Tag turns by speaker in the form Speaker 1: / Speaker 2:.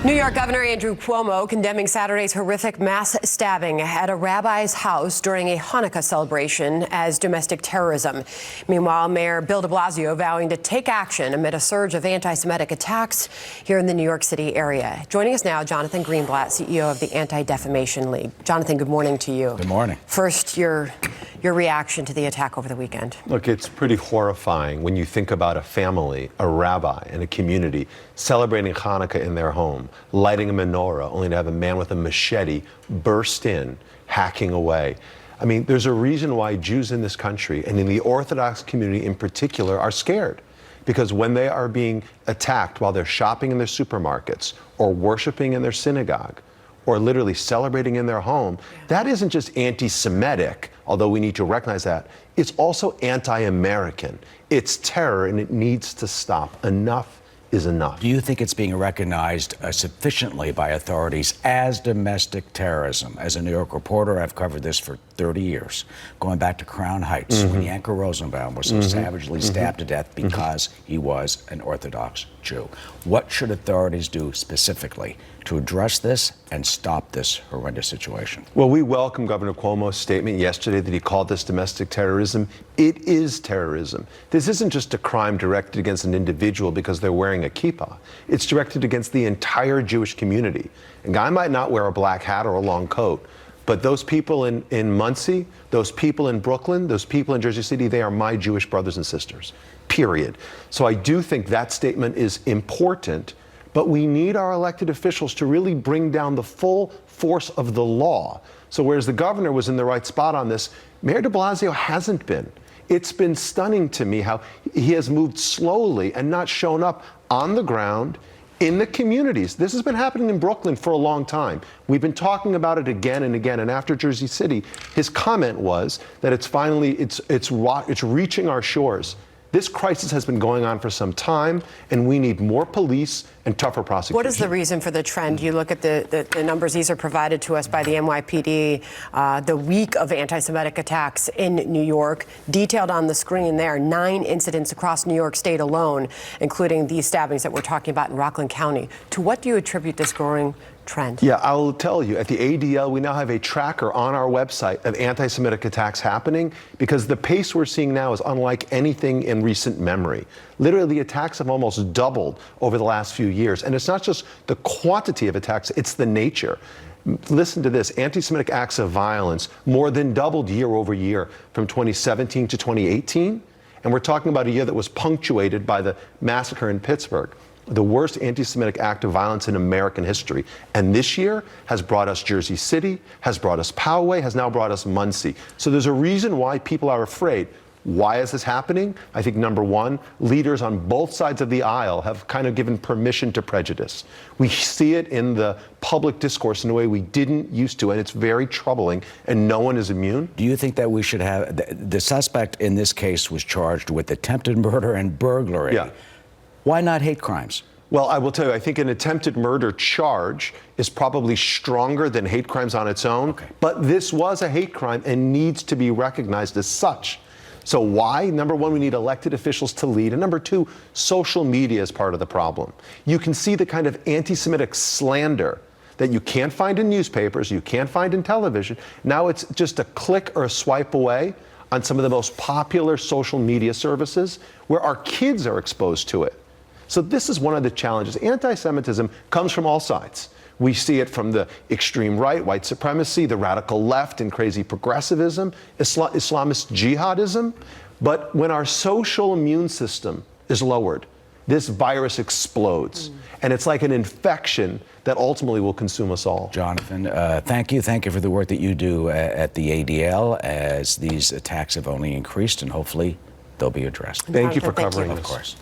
Speaker 1: New York Governor Andrew Cuomo condemning Saturday's horrific mass stabbing at a rabbi's house during a Hanukkah celebration as domestic terrorism. Meanwhile, Mayor Bill de Blasio vowing to take action amid a surge of anti-Semitic attacks here in the New York City area. Joining us now, Jonathan Greenblatt, CEO of the Anti-Defamation League. Jonathan, good morning to you.
Speaker 2: Good morning.
Speaker 1: First, your reaction to the attack over the weekend.
Speaker 3: Look, it's pretty horrifying when you think about a family, a rabbi, and a community celebrating Hanukkah in their home, lighting a menorah, only to have a man with a machete burst in, hacking away. I mean, there's a reason why Jews in this country, and in the Orthodox community in particular, are scared. Because when they are being attacked while they're shopping in their supermarkets, or worshiping in their synagogue, or literally celebrating in their home, that isn't just anti-Semitic, although we need to recognize that. It's also anti-American. It's terror, and it needs to stop. Enough is enough.
Speaker 2: Do you think it's being recognized sufficiently by authorities as domestic terrorism? As a New York reporter, I've covered this for 30 years, going back to Crown Heights, when Yanka Rosenbaum was so savagely stabbed to death because he was an Orthodox Jew. What should authorities do specifically to address this and stop this horrendous situation?
Speaker 3: Well, we welcome Governor Cuomo's statement yesterday that he called this domestic terrorism. It is terrorism. This isn't just a crime directed against an individual because they're wearing a kippah. It's directed against the entire Jewish community. A guy might not wear a black hat or a long coat, but those people in Monsey, those people in Brooklyn, those people in Jersey City, they are my Jewish brothers and sisters, period. So I do think that statement is important, but we need our elected officials to really bring down the full force of the law. So whereas the governor was in the right spot on this, Mayor de Blasio hasn't been. It's been stunning to me how he has moved slowly and not shown up on the ground in the communities. This has been happening in Brooklyn for a long time. We've been talking about it again and again. And after Jersey City, his comment was that it's reaching our shores. This crisis has been going on for some time, and we need more police and tougher prosecution.
Speaker 1: What is the reason for the trend? You look at the numbers, these are provided to us by the NYPD, the week of anti-Semitic attacks in New York, detailed on the screen there, 9 incidents across New York State alone, including these stabbings that we're talking about in Rockland County. To what do you attribute this growing trend?
Speaker 3: Yeah, I'll tell you, at the ADL, we now have a tracker on our website of anti-Semitic attacks happening because the pace we're seeing now is unlike anything in recent memory. Literally, the attacks have almost doubled over the last few years. And it's not just the quantity of attacks, it's the nature. Listen to this, anti-Semitic acts of violence more than doubled year over year from 2017 to 2018. And we're talking about a year that was punctuated by the massacre in Pittsburgh, the worst anti-Semitic act of violence in American history. And this year has brought us Jersey City, has brought us Poway, has now brought us Monsey. So there's a reason why people are afraid. Why is this happening? I think, number one, leaders on both sides of the aisle have kind of given permission to prejudice. We see it in the public discourse in a way we didn't used to, and it's very troubling, and no one is immune.
Speaker 2: Do you think that we should have, the suspect in this case was charged with attempted murder and burglary.
Speaker 3: Yeah.
Speaker 2: Why not hate crimes?
Speaker 3: Well, I will tell you, I think an attempted murder charge is probably stronger than hate crimes on its own.
Speaker 2: Okay.
Speaker 3: But this was a hate crime and needs to be recognized as such. So why? Number one, we need elected officials to lead. And number two, social media is part of the problem. You can see the kind of anti-Semitic slander that you can't find in newspapers, you can't find in television. Now it's just a click or a swipe away on some of the most popular social media services where our kids are exposed to it. So this is one of the challenges. Anti-Semitism comes from all sides. We see it from the extreme right, white supremacy, the radical left and crazy progressivism, Islamist jihadism. But when our social immune system is lowered, this virus explodes. And it's like an infection that ultimately will consume us all.
Speaker 2: Jonathan, thank you. Thank you for the work that you do at the ADL as these attacks have only increased, and hopefully they'll be addressed.
Speaker 3: Thank you for covering this.
Speaker 2: Of course.